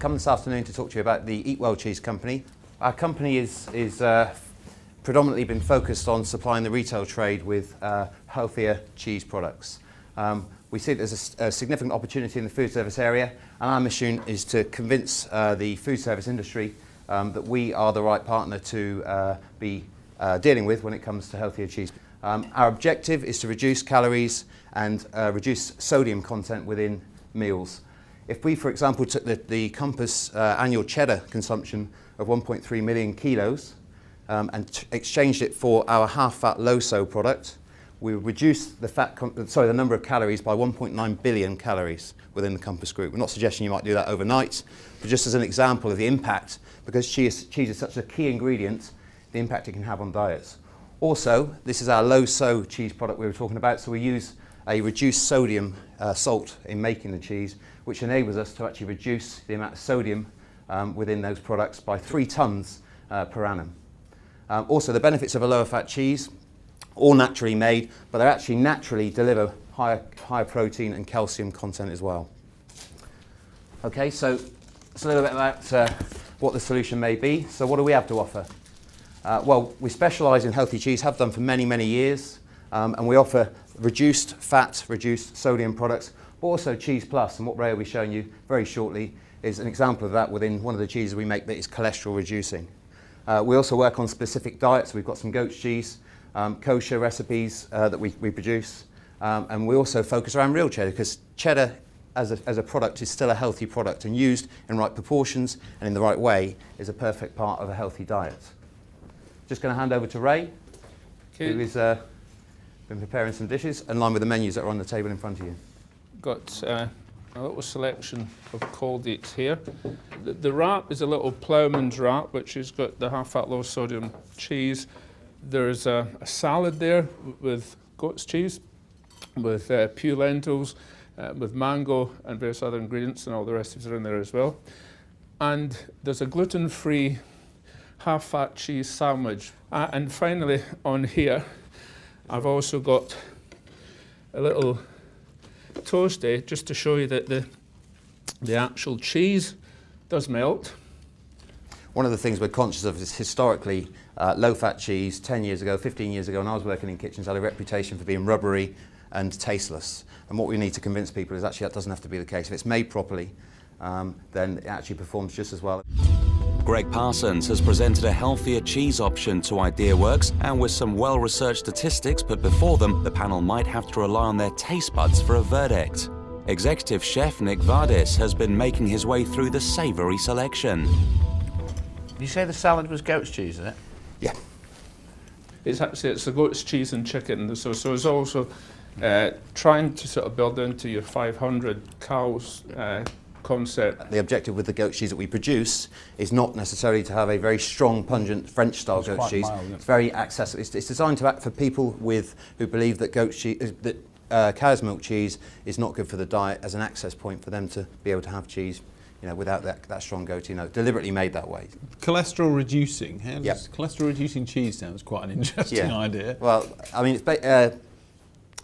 come this afternoon to talk to you about the Eatwell Cheese Company. Our company is predominantly been focused on supplying the retail trade with healthier cheese products. We see there's a significant opportunity in the food service area, and our mission is to convince the food service industry that we are the right partner to be dealing with when it comes to healthier cheese. Our objective is to reduce calories and reduce sodium content within meals. If we, for example, took the Compass annual cheddar consumption of 1.3 million kilos and exchanged it for our half-fat low-so product, we would reduce the number of calories by 1.9 billion calories within the Compass group. We're not suggesting you might do that overnight, but just as an example of the impact, because cheese is such a key ingredient, the impact it can have on diets. Also, this is our low-so cheese product we were talking about, so we use a reduced sodium salt in making the cheese, which enables us to actually reduce the amount of sodium within those products by 3 tonnes per annum. Also, the benefits of a lower fat cheese, all naturally made, but they actually naturally deliver higher protein and calcium content as well. Okay, so it's a little bit about what the solution may be. So what do we have to offer? Well, we specialise in healthy cheese, have done for many, many years, and we offer reduced fat, reduced sodium products, but also Cheese Plus, and what Ray will be showing you very shortly is an example of that within one of the cheeses we make that is cholesterol reducing. We also work on specific diets. We've got some goat's cheese, kosher recipes that we produce, and we also focus around real cheddar, because cheddar as a product is still a healthy product, and used in right proportions and in the right way is a perfect part of a healthy diet. Just going to hand over to Ray, who has been preparing some dishes in line with the menus that are on the table in front of you. Got a little selection of cold eats here. The wrap is a little ploughman's wrap, which has got the half-fat, low-sodium cheese. There's a salad there with goat's cheese, with pew lentils, with mango and various other ingredients, and all the recipes are in there as well. And there's a gluten-free half-fat cheese sandwich. And finally, on here, I've also got a little toasty, just to show you that the actual cheese does melt. One of the things we're conscious of is historically low-fat cheese 10 years ago, 15 years ago, when I was working in kitchens, had a reputation for being rubbery and tasteless. And what we need to convince people is actually that doesn't have to be the case. If it's made properly, then it actually performs just as well. Greg Parsons has presented a healthier cheese option to IdeaWorks, and with some well-researched statistics put before them, the panel might have to rely on their taste buds for a verdict. Executive chef Nick Vardis has been making his way through the savoury selection. You say the salad was goat's cheese, is it? Yeah. It's the goat's cheese and chicken, so it's also trying to sort of build into your 500 cows concept. The objective with the goat cheese that we produce is not necessarily to have a very strong, pungent French-style goat cheese. Mild, yeah. It's very accessible. It's designed to act for people who believe that goat cheese, cow's milk cheese is not good for the diet, as an access point for them to be able to have cheese, without that strong goatee note. Deliberately made that way. Cholesterol reducing. Cholesterol reducing cheese sounds quite an interesting idea. Well, I mean, it's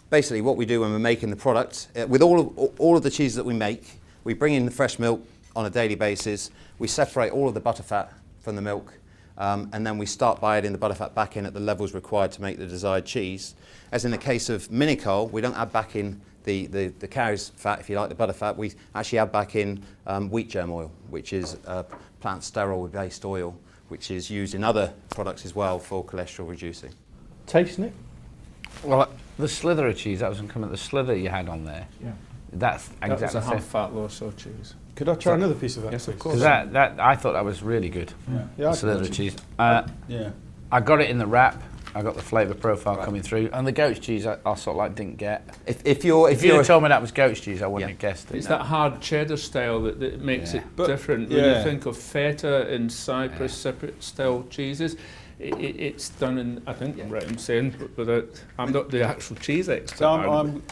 basically what we do when we're making the product. With all of the cheeses that we make, we bring in the fresh milk on a daily basis, we separate all of the butterfat from the milk, and then we start by adding the butterfat back in at the levels required to make the desired cheese. As in the case of Minicol, we don't add back in the cow's fat, if you like, the butterfat. We actually add back in wheat germ oil, which is plant sterol-based oil, which is used in other products as well for cholesterol reducing. Tasting it? Well, the slither of cheese, that was coming at the slither you had on there. Yeah. That's exactly a half-fat, low-so cheese. Could I try another piece of that? Yes, of course. Because I thought that was really good. Yeah, the slither of cheese. Yeah. I got it in the wrap. I got the flavour profile coming through, and the goat's cheese I sort of like didn't get. If you'd have told me that was goat's cheese, I wouldn't have guessed it. It's that hard cheddar style that makes it different. When you think of feta and Cyprus separate style cheeses, it's done in, I think, right, I'm saying, I'm not the actual cheese expert.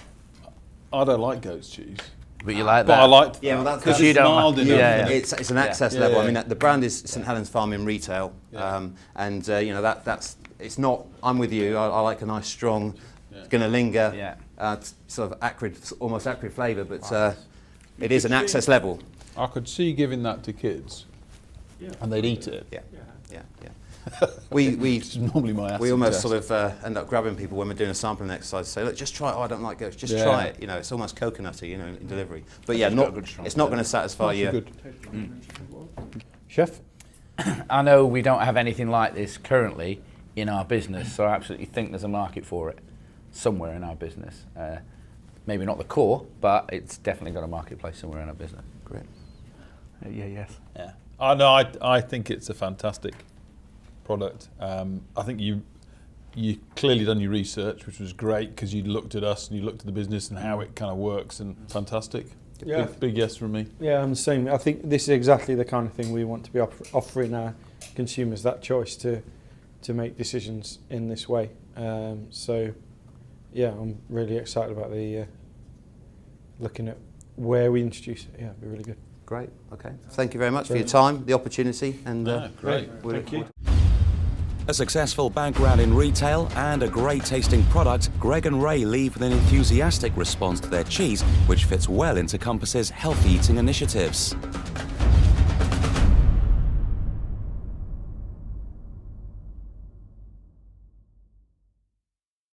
I don't like goat's cheese. But you like that? But I like because you don't. It's an access level. I mean, the brand is St Helens Farm in retail, and that's it's not. I'm with you. I like a nice strong, going to linger, sort of acrid, almost acrid flavour, but it is an access level. I could see giving that to kids, and they'd eat it. Yeah. We Which is normally my acid we almost test. sort of end up grabbing people when we're doing a sampling exercise. Say, look, just try it. Oh, I don't like goats. Just Yeah. try it. You know, it's almost coconutty. You know, in delivery. But yeah, It's got a good strong it's not going to That's satisfy you. good. Chef? I know we don't have anything like this currently in our business, so I absolutely think there's a market for it somewhere in our business. Maybe not the core, but it's definitely got a marketplace somewhere in our business. Great. Yes. Yeah. Oh, no, I think it's a fantastic product. I think you clearly done your research, which was great because you looked at us and you looked at the business and how it kind of works, and fantastic. Yeah. Big yes from me. Yeah, I'm the same. I think this is exactly the kind of thing we want to be offering our consumers, that choice to make decisions in this way. So, yeah, I'm really excited about the looking at where we introduce it. Yeah, it'd be really good. Great. Okay. Thank you very much for your time, the opportunity, and Great. we look forward. A successful background in retail and a great tasting product, Greg and Ray leave with an enthusiastic response to their cheese, which fits well into Compass's healthy eating initiatives.